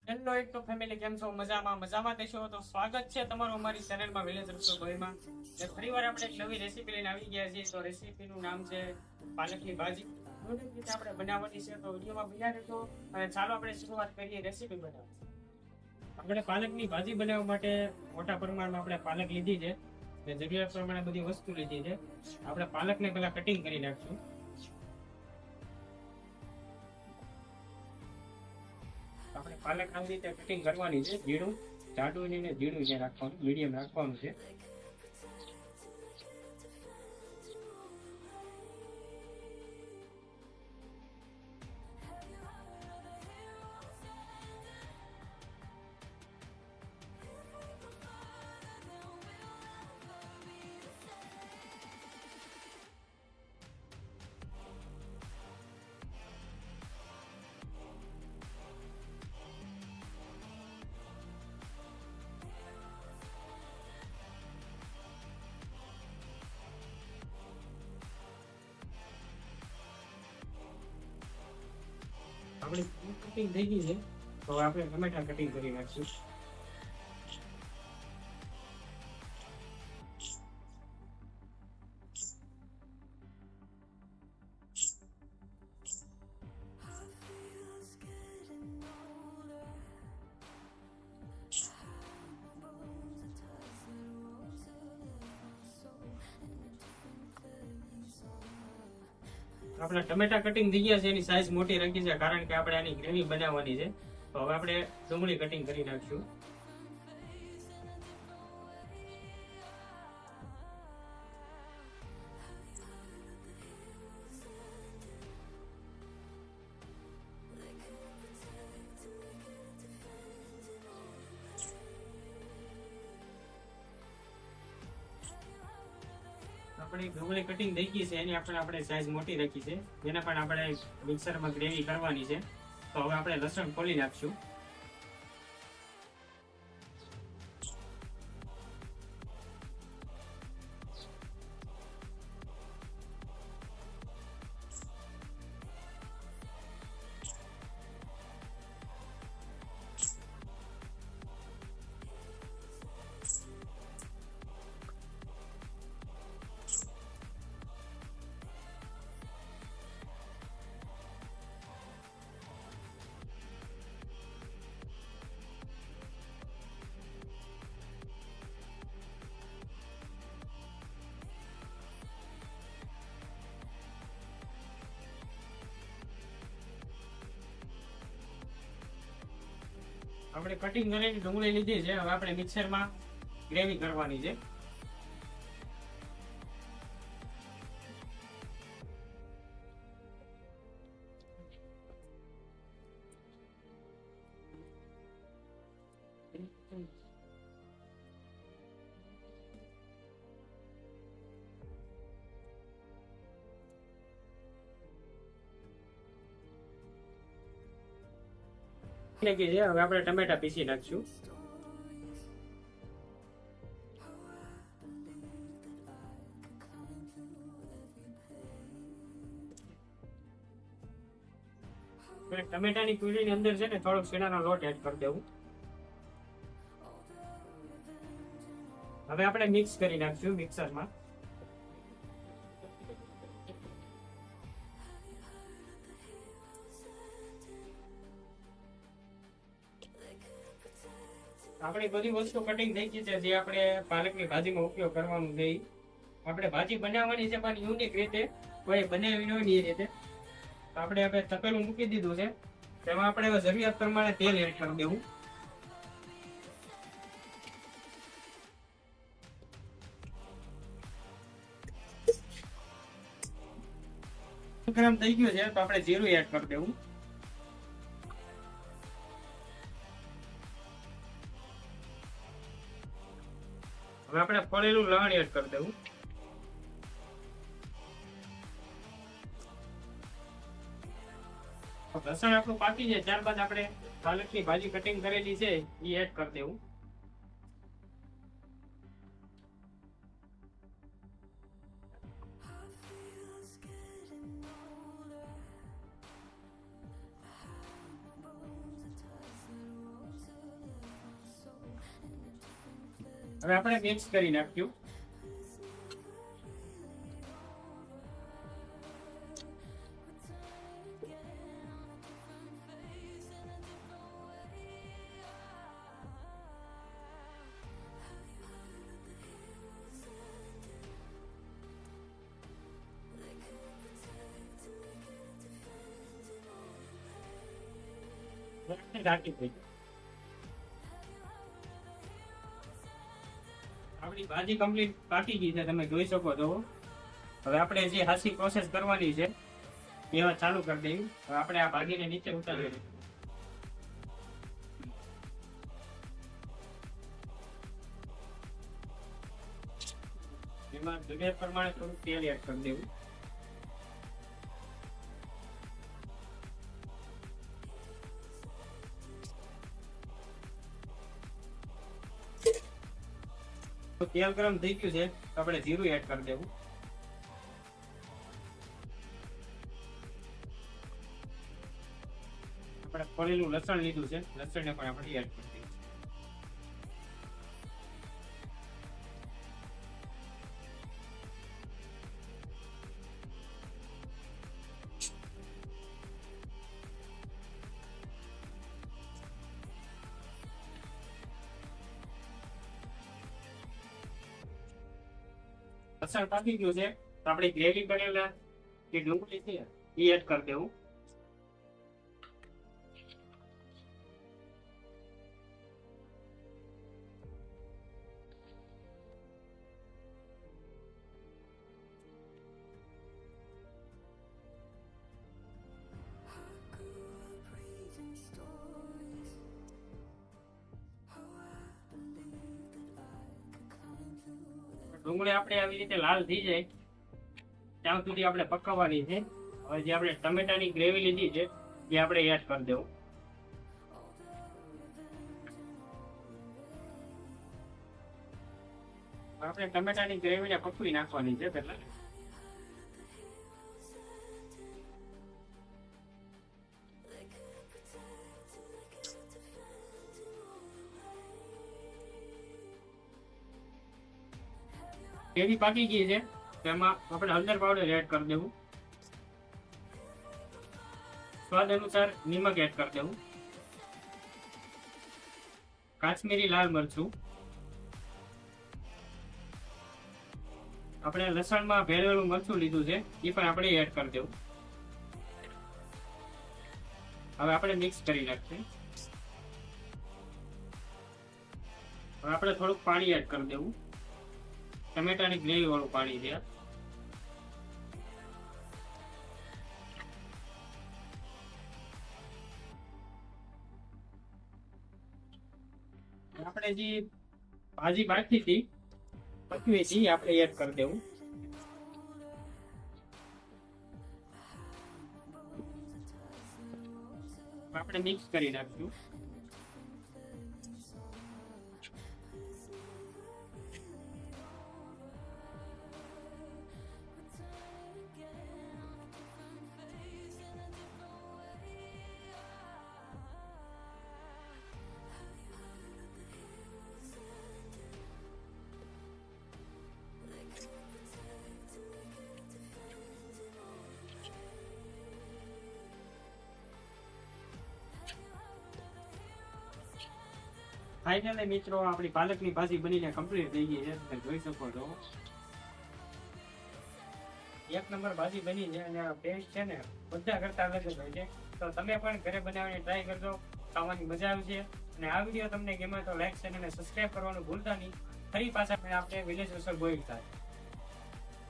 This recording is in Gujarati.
હેલો એક તો ફેમિલી, કેમ છો? મજામાં દેશો તો સ્વાગત છે તમારું અમારી ચેનલમાં વિલેજ રસોઈમાં. ફરીવાર આપણે એક નવી રેસીપી લઈને આવી ગયા છીએ. તો રેસીપીનું નામ છે પાલકની ભાજી. વિવિધ રીતે આપણે બનાવવાની છે, તો વિડીયોમાં બન્યા રહેજો. અને ચાલો આપણે શરૂઆત કરીએ રેસીપી બનાવવાની. આપણે પાલકની ભાજી બનાવવા માટે મોટા પ્રમાણમાં આપણે પાલક લીધી છે. જરૂરિયાત પ્રમાણે બધી વસ્તુ લીધી છે. આપણે પાલકને પહેલા કટિંગ કરી નાખશું. આપણે પાલક આવી રીતે કટિંગ કરવાની છે. ઝીણું જાડું ને ઝીણું જે રાખવાનું, મીડિયમ રાખવાનું છે. આપણી કટિંગ થઈ ગઈ છે, તો આપણે ટમેટા કટિંગ કરી નાખશું. આપણા ટમેટા કટિંગ થઈ ગયા છે. એની સાઈઝ મોટી રાખી છે, કારણ કે આપણે આની ગ્રેવી બનાવવાની છે. તો હવે આપણે ડુંગળી કટિંગ કરી નાખશું. આપણી ડુંગળી કટિંગ થઈ ગઈ છે, એની આપણે સાઈઝ મોટી રાખી છે. જેને પણ આપણે મિક્સરમાં ગ્રેવી કરવાની છે. તો હવે આપણે લસણ ખોલી નાખશું. આપણે કટિંગ કરેલી ડુંગળી લીધી છે. હવે આપણે મિક્સરમાં ગ્રેવી કરવાની છે. હવે આપણે ટમેટા પીસી નાખશું. ટમેટાની પ્યુરીની અંદર છે ને થોડોક શેણાનો લોટ એડ કરી દેવું. હવે આપણે મિક્સ કરી નાખશું મિક્સરમાં. આપણી બધી વસ્તુ કટિંગ થઈ ગઈ છે. જે આપણે પાલકની ભાજીમાં ઉપયોગ કરવાનું છે, આપણે ભાજી બનાવવાની છે, પણ યુનિક રીતે કોઈ બનાવી ન એ રીતે. તો આપણે હવે તપેલું મૂકી દીધું છે. તેમાં આપણે હવે જરૂરિયાત પ્રમાણે તેલ એડ કરી દેવું. ગરમ થઈ ગયું છે, તો આપણે જીરું એડ કરી દેવું. હવે આપણે ફળેલું લવણ એડ કરી દેવું. લસણ આપણું પાકી જાય ત્યારબાદ આપણે પાલકની ભાજી કટિંગ કરેલી છે એ એડ કરી દેવું. હવે આપણે મિક્સ કરી નાખ્યું. ઢાંકી દઈએ. આપણી ભાજી કમ્પ્લીટ પાકી ગઈ છે, તમે જોઈ શકો છો. હવે આપણે જે હાસી પ્રોસેસ કરવાની છે એ ચાલુ કરી દઈએ. હવે આપણે આ ભાજીને નીચે ઉતારી દઈએ. એમાં જરૂરિયાત પ્રમાણે થોડું તેલ એડ કરી દેવું. તેલ ગરમ થઈ ગયું છે તો આપણે જીરું એડ કરી દેવું. આપણે ફોલેલું લસણ લીધું છે, લસણને પણ આપણે એડ કરી દઈએ. લસણ પાકી ગયું છે તો આપણે ગ્રેવી કરેલા જે ડુંગળી છે એ એડ કરી દેવું. ડુંગળી આપણે આવી રીતે લાલ થઈ જાય ત્યાં સુધી આપણે પકાવવાની છે. હવે જે આપણે ટમેટાની ગ્રેવી લીધી છે એ આપણે એડ કરી દેવું. આપણે ટમેટાની ગ્રેવીને પકવી નાખવાની છે પહેલા. ગ્રેવી પાકી ગઈ છે તેમાં આપણે હળદર પાવડર એડ કરી દેવું. સ્વાદ અનુસાર નિમક એડ કરી દેવું. કાશ્મીરી લાલ મરચું. આપણે લસણમાં ભેળવેલું મરચું લીધું છે એ પણ આપણે એડ કરી દેવું. હવે આપણે મિક્સ કરી નાખીએ. હવે આપણે થોડુંક પાણી એડ કરી દેવું. ટમેટાની ગ્રેવી વાળું પાણી છે. આપણે જે ભાજી બાકી હતી પકવી હતી આપણે એડ કરી દેવું. આપણે મિક્સ કરી નાખ્યું. ફાઇનલી મિત્રો આપણી પાલકની ભાજી બનીને કમ્પ્લીટ થઈ ગઈ છે. તમે જોઈ શકો છો એક નંબર ભાજી બની છે અને ટેસ્ટ છે ને બધા કરતા અલગ જ હોય છે. તો તમે પણ ઘરે બનાવીને ટ્રાય કરજો, ખાવાની મજા આવશે. અને આ વિડીયો તમને ગમે તો લાઈક શેર અને સબસ્ક્રાઇબ કરવાનું ભૂલતા નહીં. ફરી પાછા આપણે વિલેજ રસોઈ બોઈલ થાય.